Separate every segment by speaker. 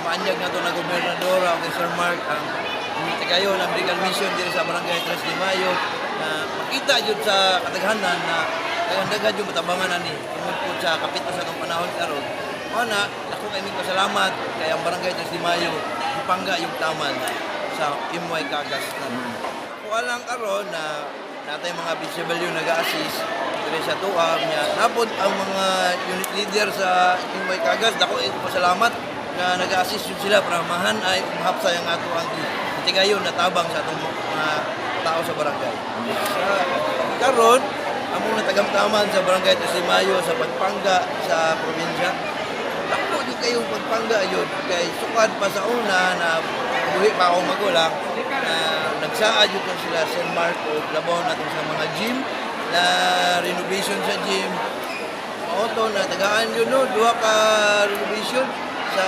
Speaker 1: maanyag na ito na gobernadora o kay Sir Mark ang kayo ng legal mission dito sa Barangay 3 de Mayo na makita yun sa kataghanan na dagan yung matabangan ni tungod po sa kapito sa itong panahon karon. Mana, ako kay mga salamat kay ang Barangay 3 de Mayo ipangga yung taman sa Imway Kagas. Kung alang karon na natay mga BCW nag-a-assist diri sa tuwa niya. Napod ang mga unit leader sa Imway Kagas, dako salamat na nag-a-assist yun sila para mahan ay mahapsa yung ato ang tigayon na tabang sa atong mga tao sa barangay. Karon, among natagamtaman sa Barangay 3 de Mayo sa pagpangga sa probinsya. Dako yung kayong pagpangga yun kay sukad pa sa una na buhi pa ako magulang na nagsaad yun sila Sir Marco labaw natin sa mga gym na renovation sa gym. Auto na tagaan yun no, duha ka renovation sa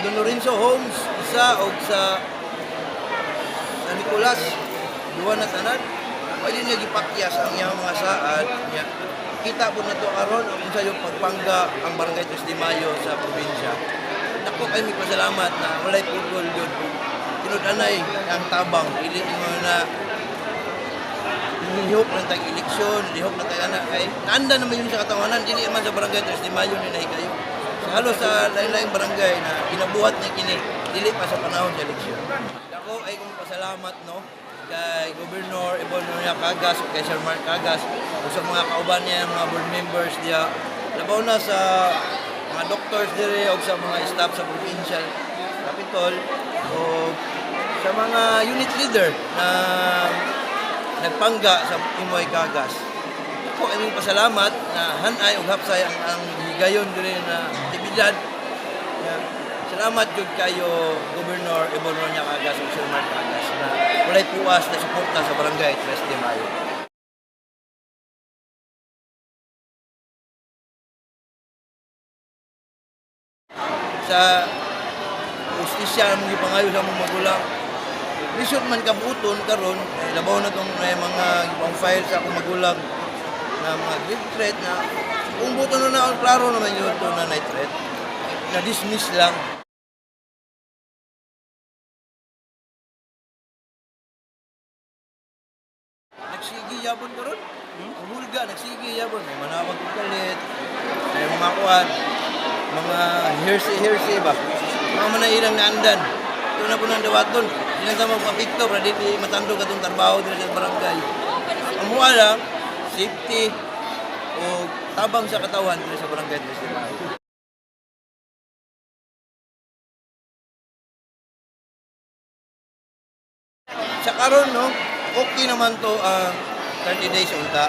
Speaker 1: Don Lorenzo Homes, isa o sa Nicolas, duha na tanan. Pwede niya gipakyas ang iyang mga saad niya. Kita po na ito karon kung sa yung pagpangga ang Barangay 3 de Mayo sa probinsya. Nako kay may pasalamat na walay pugol yun. Tinud-anay ang tabang, ili mo na lihok ng tag-eleksyon, lihok na tayo na kay naanda naman yun sa katawanan, dili man sa Barangay 3 de Mayo ni kayo. Sa halos sa lain-laing barangay na ginabuhat ni kini, dili pa sa panahon sa eleksyon. Ako ay kung pasalamat no kay Governor Ibonoria Kagas o kay Sir Mark Kagas o sa mga kauban niya, mga board members niya, labaw na sa mga doctors dire o sa mga staff sa provincial capital o sa mga unit leader na nagpangga sa Imway Kagas. Ako ay pasalamat na hanay ug hapsay ang higayon dire na aktibidad. Salamat jud kayo Governor Ibonoria Kagas ug Sir Mark Kagas na walay puwas na suporta sa Barangay 3 de Mayo. Sa justisya mong gipangayo sa mong magulang. Lisod man kabuton karon labaw na tong mga gipang file sa akong magulang na mga grave threat na kung buton na klaro naman yun to na night threat na dismiss lang. Nagsigi yapon karon. Ang hulga nagsigi yapon, may manawag kalit. May mga kuan, mga hearsay ba. Mga manailang naandan. Ito na po nang dawaton. Ilang sa magpapikto para di matandog atong trabaho dito sa barangay. Ang mga lang, safety o tabang sa katawan dito sa barangay dito. Sa karon no, okay naman to ang 30 days unta.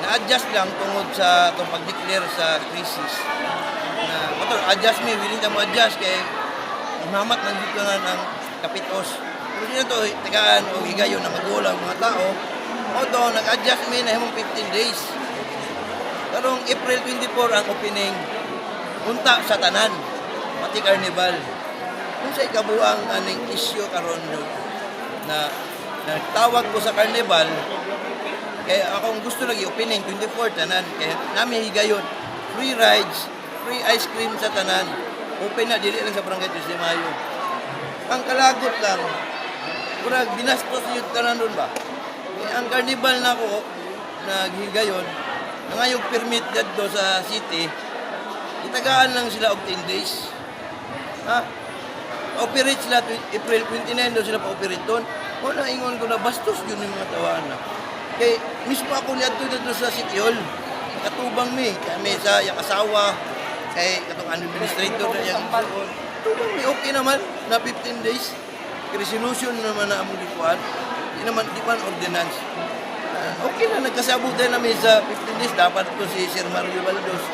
Speaker 1: Na-adjust lang tungod sa itong pag-declare sa crisis. Na, adjust me, willing na mo adjust kay mamat man dito nga ang kapitos. Pero dito to, tagaan o higayon na magulang mga tao, o to, nag-adjust me na himong 15 days. Karong April 24 ang opening, unta sa tanan, pati carnival. Kung sa ikabuang aning issue karon na nagtawag ko sa carnival, kaya akong gusto lagi opening 24 tanan, kaya namin higayon, free rides, free ice cream sa tanan, open na, dili lang sa Barangay 3 de Mayo. Ang kalagot lang, kurag binastos yung tanan doon ba? Ang carnival na ko, naghigayon, ngayong permit dito sa city, itagaan lang sila og 10 days. Ha? Operate sila, April 29 doon sila pa-operate doon. Wala, ingon ko na, bastos yun yung mga tawaan na. Kaya mismo ako niya dito sa City Hall, katubang kami sa yung asawa, kay katong administrator na yung tubang okay naman na 15 days. Resolution naman na among gikuan. Di man ordinance. Okay na, nagkasabot din namin sa 15 days. Dapat ko si Sir Mario Valdos.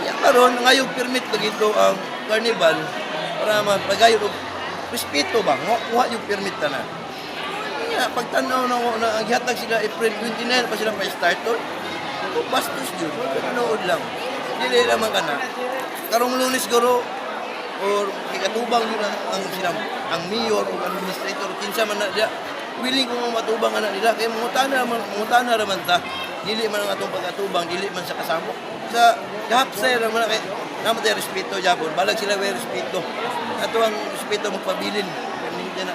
Speaker 1: Yan karon ngayong permit lagi ito ang carnival para magpagayon og respeto ba? Nga yung permit tanan. Kaya pagtanaw na ang gihatag sila April 29 pa sila pa-start doon. Kung bastos yun, kanood lang. Dili naman ka na. Karong Lunes guro or ikatubang yun ang silang ang mayor o administrator kinsa man na dia willing ko matubang anak nila kay mungutana naman ta dili man ang atong pag-atubang, dili man sa kasamok. Sa gahapsay naman kay naman tayo respeto Japon, balag sila may respeto. Ato ang respeto magpabilin. Kani na.